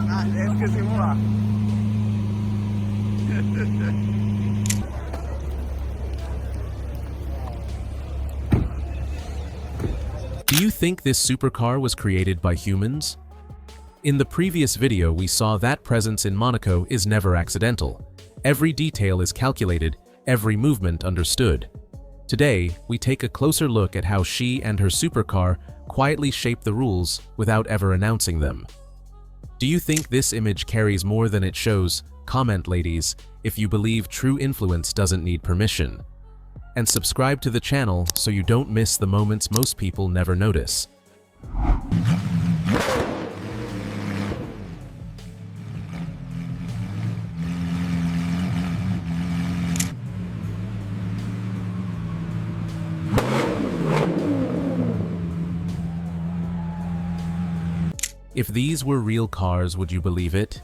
Ah, es que se mueva. Do you think this supercar was created by humans? In the previous video, we saw that presence in Monaco is never accidental. Every detail is calculated, every movement understood. Today, we take a closer look at how she and her supercar quietly shape the rules without ever announcing them. Do you think this image carries more than it shows? Comment, ladies, if you believe true influence doesn't need permission. And subscribe to the channel so you don't miss the moments most people never notice. If these were real cars, would you believe it?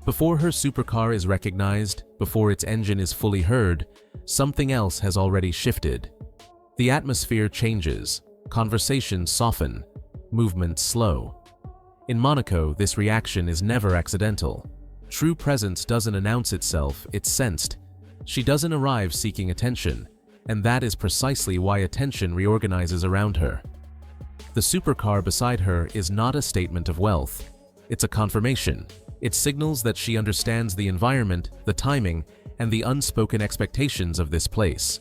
Before her supercar is recognized, before its engine is fully heard, something else has already shifted. The atmosphere changes, conversations soften, movements slow. In Monaco, this reaction is never accidental. True presence doesn't announce itself, it's sensed. She doesn't arrive seeking attention, and that is precisely why attention reorganizes around her. The supercar beside her is not a statement of wealth. It's a confirmation. It signals that she understands the environment, the timing, and the unspoken expectations of this place.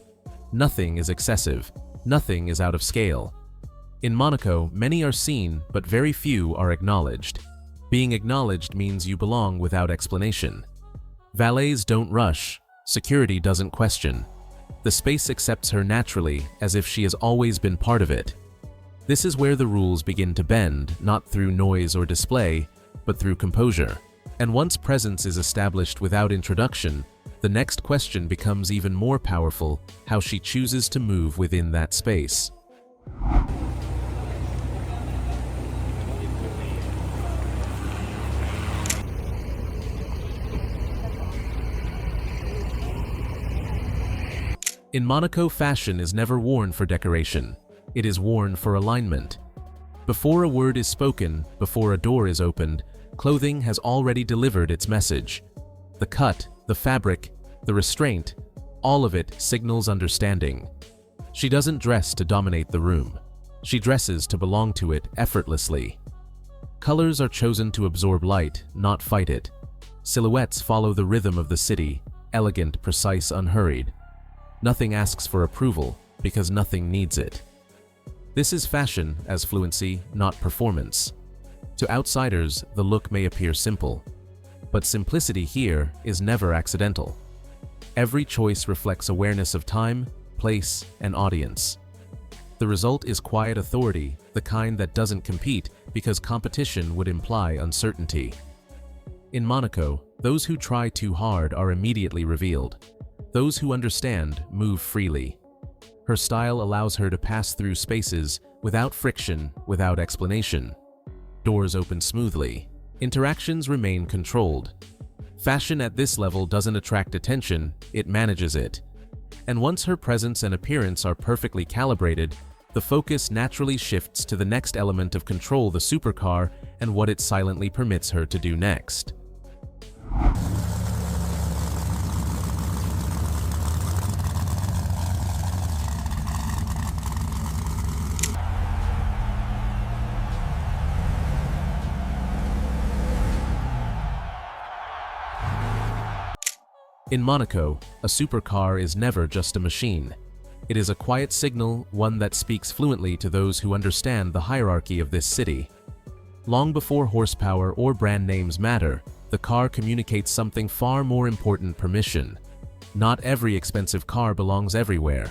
Nothing is excessive. Nothing is out of scale. In Monaco, many are seen, but very few are acknowledged. Being acknowledged means you belong without explanation. Valets don't rush. Security doesn't question. The space accepts her naturally, as if she has always been part of it. This is where the rules begin to bend, not through noise or display, but through composure. And once presence is established without introduction, the next question becomes even more powerful: how she chooses to move within that space. In Monaco, fashion is never worn for decoration. It is worn for alignment. Before a word is spoken, before a door is opened, clothing has already delivered its message. The cut, the fabric, the restraint, all of it signals understanding. She doesn't dress to dominate the room. She dresses to belong to it effortlessly. Colors are chosen to absorb light, not fight it. Silhouettes follow the rhythm of the city, elegant, precise, unhurried. Nothing asks for approval, because nothing needs it. This is fashion as fluency, not performance. To outsiders, the look may appear simple, but simplicity here is never accidental. Every choice reflects awareness of time, place, and audience. The result is quiet authority, the kind that doesn't compete because competition would imply uncertainty. In Monaco, those who try too hard are immediately revealed. Those who understand move freely. Her style allows her to pass through spaces without friction, without explanation. Doors open smoothly. Interactions remain controlled. Fashion at this level doesn't attract attention, it manages it. And once her presence and appearance are perfectly calibrated, the focus naturally shifts to the next element of control, the supercar, and what it silently permits her to do next. In Monaco, a supercar is never just a machine. It is a quiet signal, one that speaks fluently to those who understand the hierarchy of this city. Long before horsepower or brand names matter, the car communicates something far more important: permission. Not every expensive car belongs everywhere.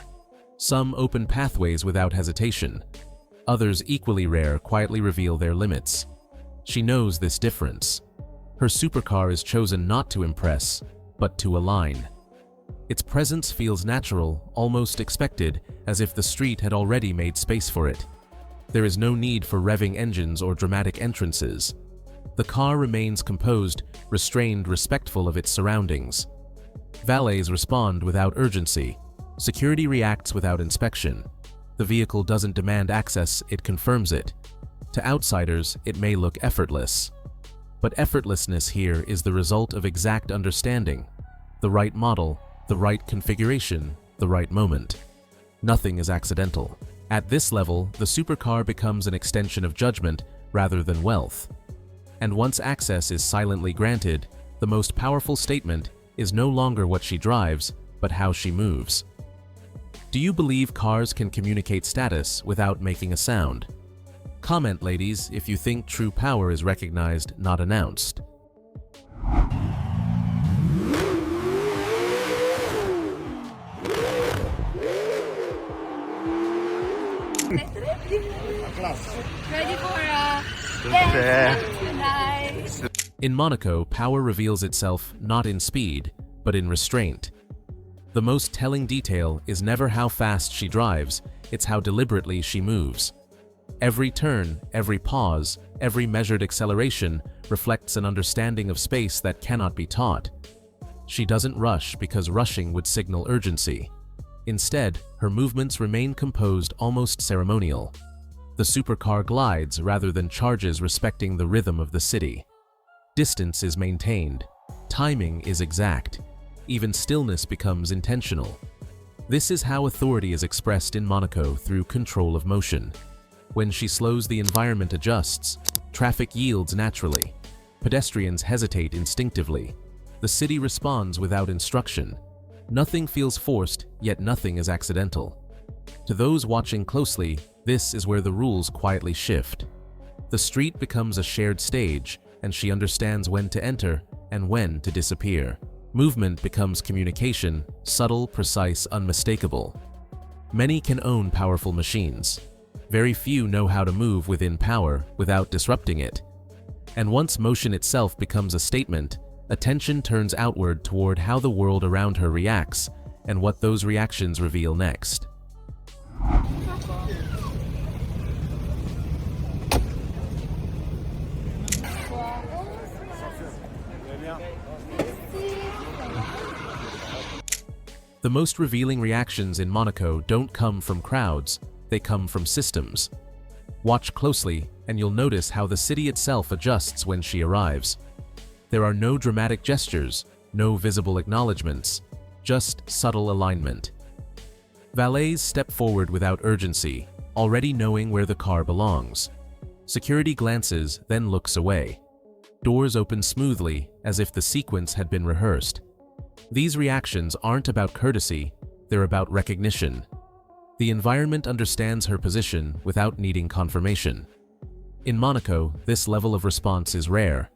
Some open pathways without hesitation. Others, equally rare, quietly reveal their limits. She knows this difference. Her supercar is chosen not to impress, but to align. Its presence feels natural, almost expected, as if the street had already made space for it. There is no need for revving engines or dramatic entrances. The car remains composed, restrained, respectful of its surroundings. Valets respond without urgency. Security reacts without inspection. The vehicle doesn't demand access, it confirms it. To outsiders, it may look effortless. But effortlessness here is the result of exact understanding, the right model, the right configuration, the right moment. Nothing is accidental. At this level, the supercar becomes an extension of judgment rather than wealth. And once access is silently granted, the most powerful statement is no longer what she drives, but how she moves. Do you believe cars can communicate status without making a sound? Comment, ladies, if you think true power is recognized, not announced. Ready for a dance tonight. In Monaco, power reveals itself not in speed, but in restraint. The most telling detail is never how fast she drives, it's how deliberately she moves. Every turn, every pause, every measured acceleration reflects an understanding of space that cannot be taught. She doesn't rush because rushing would signal urgency. Instead, her movements remain composed, almost ceremonial. The supercar glides rather than charges, respecting the rhythm of the city. Distance is maintained. Timing is exact. Even stillness becomes intentional. This is how authority is expressed in Monaco, through control of motion. When she slows, the environment adjusts. Traffic yields naturally. Pedestrians hesitate instinctively. The city responds without instruction. Nothing feels forced, yet nothing is accidental. To those watching closely, this is where the rules quietly shift. The street becomes a shared stage, and she understands when to enter and when to disappear. Movement becomes communication, subtle, precise, unmistakable. Many can own powerful machines. Very few know how to move within power without disrupting it. And once motion itself becomes a statement, attention turns outward toward how the world around her reacts and what those reactions reveal next. The most revealing reactions in Monaco don't come from crowds, they come from systems. Watch closely, and you'll notice how the city itself adjusts when she arrives. There are no dramatic gestures, no visible acknowledgements, just subtle alignment. Valets step forward without urgency, already knowing where the car belongs. Security glances, then looks away. Doors open smoothly, as if the sequence had been rehearsed. These reactions aren't about courtesy, they're about recognition. The environment understands her position without needing confirmation. In Monaco, this level of response is rare.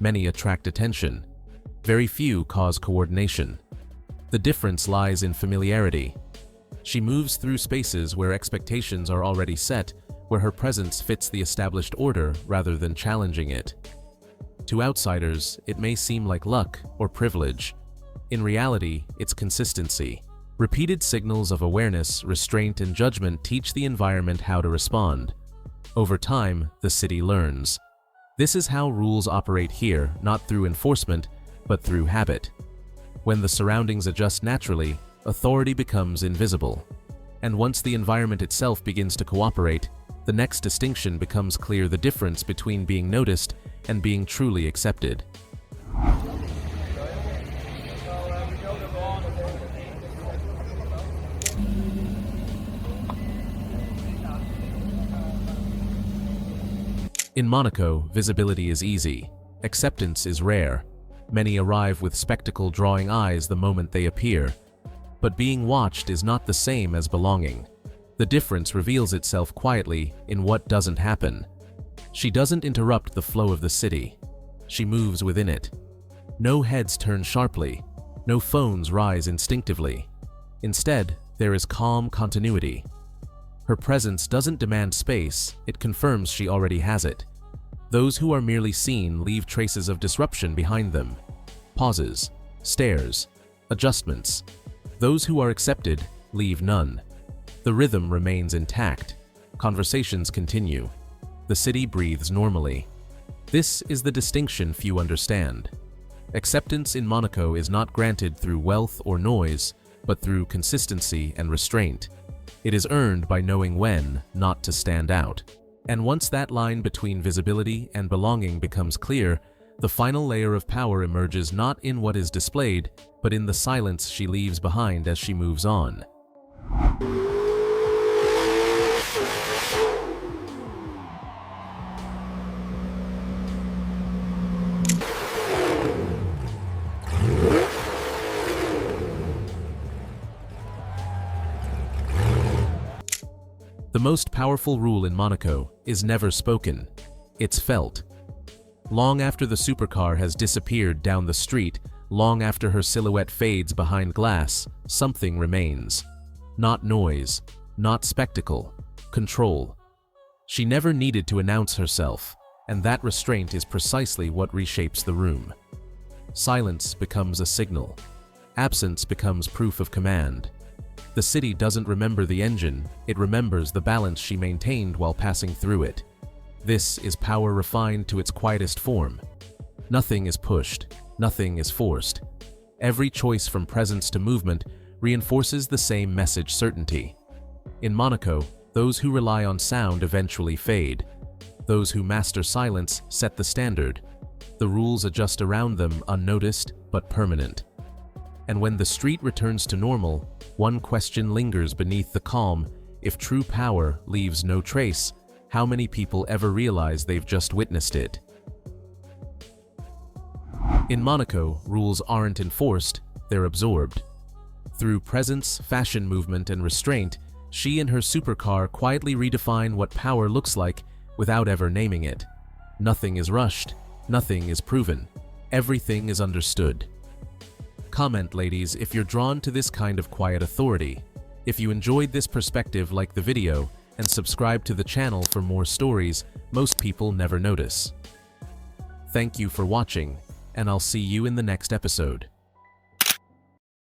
Many attract attention. Very few cause coordination. The difference lies in familiarity. She moves through spaces where expectations are already set, where her presence fits the established order rather than challenging it. To outsiders, it may seem like luck or privilege. In reality, it's consistency. Repeated signals of awareness, restraint, and judgment teach the environment how to respond. Over time, the city learns. This is how rules operate here, not through enforcement, but through habit. When the surroundings adjust naturally, authority becomes invisible. And once the environment itself begins to cooperate, the next distinction becomes clear: the difference between being noticed and being truly accepted. In Monaco, visibility is easy. Acceptance is rare. Many arrive with spectacle-drawing eyes the moment they appear. But being watched is not the same as belonging. The difference reveals itself quietly in what doesn't happen. She doesn't interrupt the flow of the city. She moves within it. No heads turn sharply. No phones rise instinctively. Instead, there is calm continuity. Her presence doesn't demand space, it confirms she already has it. Those who are merely seen leave traces of disruption behind them. Pauses, stares, adjustments. Those who are accepted leave none. The rhythm remains intact. Conversations continue. The city breathes normally. This is the distinction few understand. Acceptance in Monaco is not granted through wealth or noise, but through consistency and restraint. It is earned by knowing when not to stand out. And once that line between visibility and belonging becomes clear, The final layer of power emerges not in what is displayed, but in the silence she leaves behind as she moves on. The most powerful rule in Monaco is never spoken, it's felt. Long after the supercar has disappeared down the street, long after her silhouette fades behind glass, something remains. Not noise, not spectacle, control. She never needed to announce herself, and that restraint is precisely what reshapes the room. Silence becomes a signal. Absence becomes proof of command. The city doesn't remember the engine, it remembers the balance she maintained while passing through it. This is power refined to its quietest form. Nothing is pushed, nothing is forced. Every choice from presence to movement reinforces the same message: certainty. In Monaco, those who rely on sound eventually fade. Those who master silence set the standard. The rules adjust around them, unnoticed but permanent. And when the street returns to normal, one question lingers beneath the calm: if true power leaves no trace, how many people ever realize they've just witnessed it? In Monaco, rules aren't enforced, they're absorbed. Through presence, fashion movement, and restraint, she and her supercar quietly redefine what power looks like without ever naming it. Nothing is rushed, nothing is proven, everything is understood. Comment, ladies, if you're drawn to this kind of quiet authority. If you enjoyed this perspective, like the video, and subscribe to the channel for more stories most people never notice. Thank you for watching, and I'll see you in the next episode.